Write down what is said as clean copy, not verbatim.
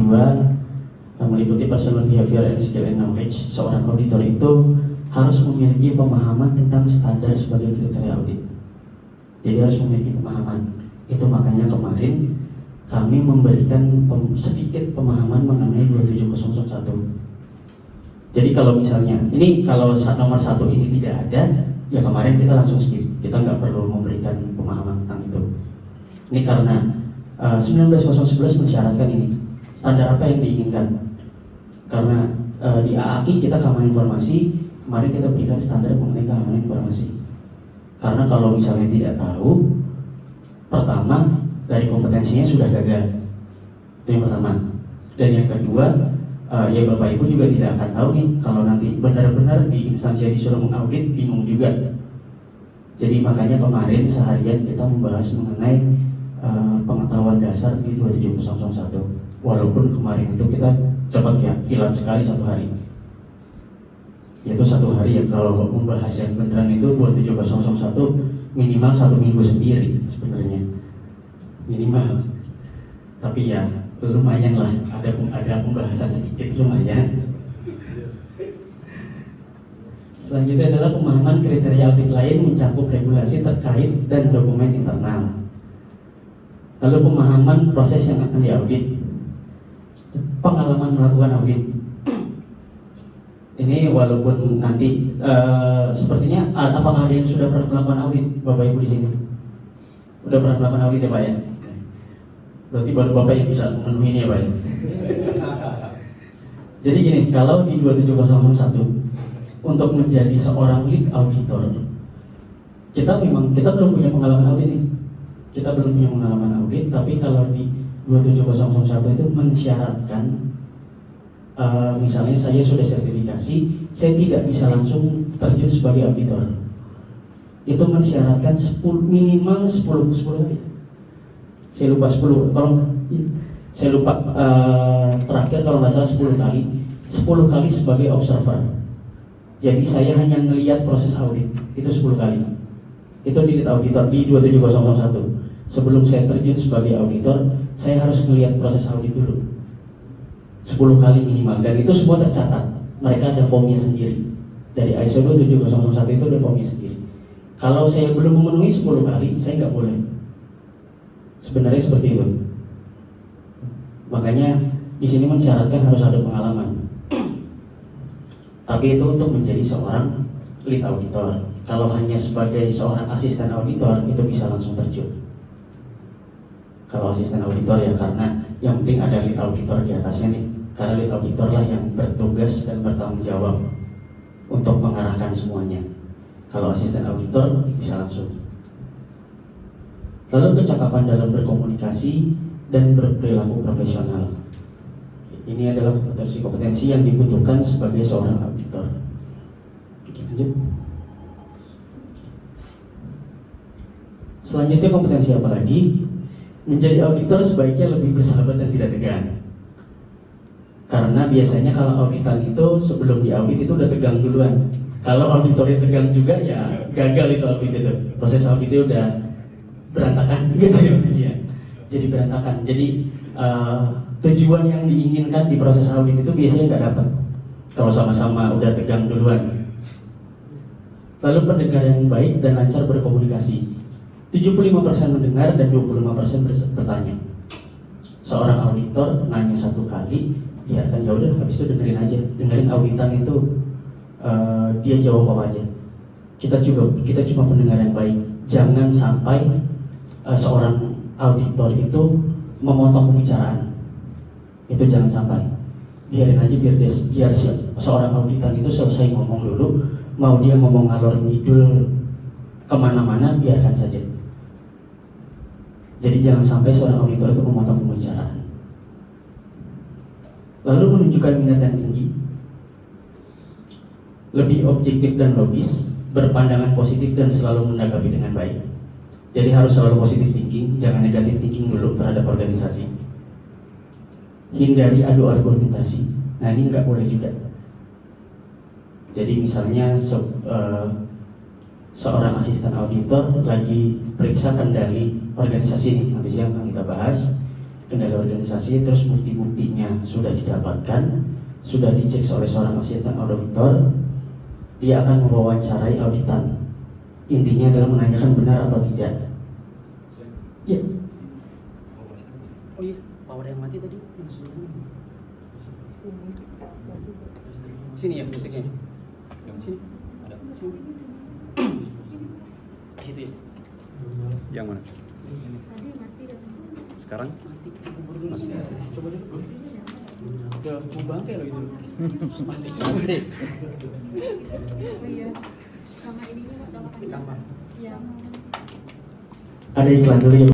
kedua, meliputi personal behavior and skill and knowledge. Seorang auditor itu harus memiliki pemahaman tentang standar sebagai kriteria audit. Jadi harus memiliki pemahaman. Itu makanya kemarin kami memberikan sedikit pemahaman mengenai 27001. Jadi kalau misalnya, ini kalau nomor 1 ini tidak ada, ya kemarin kita langsung skip. Kita nggak perlu memberikan pemahaman tentang itu. Ini karena 19011 mensyaratkan ini. Standar apa yang diinginkan? Karena di AAI kita keamanan informasi, kemarin kita berikan standar mengenai keamanan informasi. Karena kalau misalnya tidak tahu, pertama dari kompetensinya sudah gagal. Itu yang pertama. Dan yang kedua, ya Bapak Ibu juga tidak akan tahu nih kalau nanti benar-benar di instansi yang disuruh mengaudit bingung juga. Jadi makanya kemarin seharian kita membahas mengenai pengetahuan dasar di 27001. Walaupun kemarin itu kita cepat ya, kilat sekali 1 hari. Yaitu 1 hari ya, kalau membahas yang beneran itu 27001 minimal 1 minggu sendiri sebenarnya. Minimal. Tapi ya lumayan lah, ada pembahasan sedikit lumayan. Selanjutnya adalah pemahaman kriteria audit lain mencakup regulasi terkait dan dokumen internal. Lalu pemahaman proses yang akan diaudit, pengalaman melakukan audit. Ini walaupun nanti sepertinya apakah ada yang sudah pernah melakukan audit, Bapak Ibu di sini? Udah pernah melakukan audit ya Pak ya? Berarti baru Bapak yang bisa memenuhi ini ya Pak ya? Jadi gini, kalau di 27001 untuk menjadi seorang lead auditor, kita belum punya pengalaman audit nih. Kita belum punya pengalaman audit, tapi kalau di 27001 itu mensyaratkan misalnya saya sudah sertifikasi, saya tidak bisa langsung terjun sebagai auditor. Itu mensyaratkan minimal 10 kali. Saya lupa 10, terakhir kalau nggak salah 10 kali. 10 kali sebagai observer. Jadi saya hanya melihat proses audit, itu 10 kali. Itu di lead auditor di 27001. Sebelum saya terjun sebagai auditor, saya harus melihat proses audit dulu 10 kali minimal, dan itu semua tercatat. Mereka ada formnya sendiri. Dari ISO 27001 itu ada formnya sendiri. Kalau saya belum memenuhi 10 kali, saya nggak boleh. Sebenarnya seperti itu. Makanya di sini mensyaratkan harus ada pengalaman. Tapi itu untuk menjadi seorang lead auditor. Kalau hanya sebagai seorang asisten auditor, itu bisa langsung terjun. Kalau asisten auditor ya karena yang penting ada lead auditor di atasnya nih. Karena lead auditor lah yang bertugas dan bertanggung jawab untuk mengarahkan semuanya. Kalau asisten auditor bisa langsung. Lalu kecakapan dalam berkomunikasi dan berperilaku profesional. Ini adalah kompetensi yang dibutuhkan sebagai seorang auditor. Oke, lanjut. Selanjutnya kompetensi apa lagi? Menjadi auditor sebaiknya lebih bersahabat dan tidak tegang. Karena biasanya kalau auditan itu sebelum diaudit itu udah tegang duluan. Kalau auditornya tegang juga ya gagal itu audit itu. Proses audit itu udah berantakan gitu ya. Jadi berantakan. Jadi tujuan yang diinginkan di proses audit itu biasanya nggak dapat kalau sama-sama udah tegang duluan. Lalu pendengar yang baik dan lancar berkomunikasi. 75% mendengar dan 25% bertanya. Seorang auditor nanya 1 kali, biarkan ya udah, habis itu dengerin aja. Dengerin auditan itu dia jawab apa aja. Kita cuma pendengar yang baik. Jangan sampai seorang auditor itu memotong pembicaraan. Itu jangan sampai. Biarin aja biar seorang auditan itu selesai ngomong dulu. Mau dia ngomong ngalor ngidul kemana-mana, biarkan saja. Jadi jangan sampai seorang auditor itu memotong pembicaraan. Lalu menunjukkan minat yang tinggi, lebih objektif dan logis, berpandangan positif dan selalu menanggapi dengan baik. Jadi harus selalu positif thinking, jangan negatif thinking dulu terhadap organisasi. Hindari adu argumentasi. Nah ini nggak boleh juga. Jadi misalnya seorang asisten auditor lagi periksa kendali organisasi ini, nanti siang akan kita bahas. kendali organisasi, terus bukti-buktinya sudah didapatkan, sudah dicek oleh seorang asisten auditor, dia akan mewawancarai auditan. Intinya adalah menanyakan benar atau tidak. Ya. Oh iya, power yang mati tadi yang sebelumnya. Sini ya musiknya. Sini. Ada. Gitu ya. Yang mana? Sekarang? Mati. Masih. Coba deh. Udah mau bangkai loh itu. Mati. Mati. Oh iya, sama ininya sama kamar. Iya. Ada iklan dulu ya.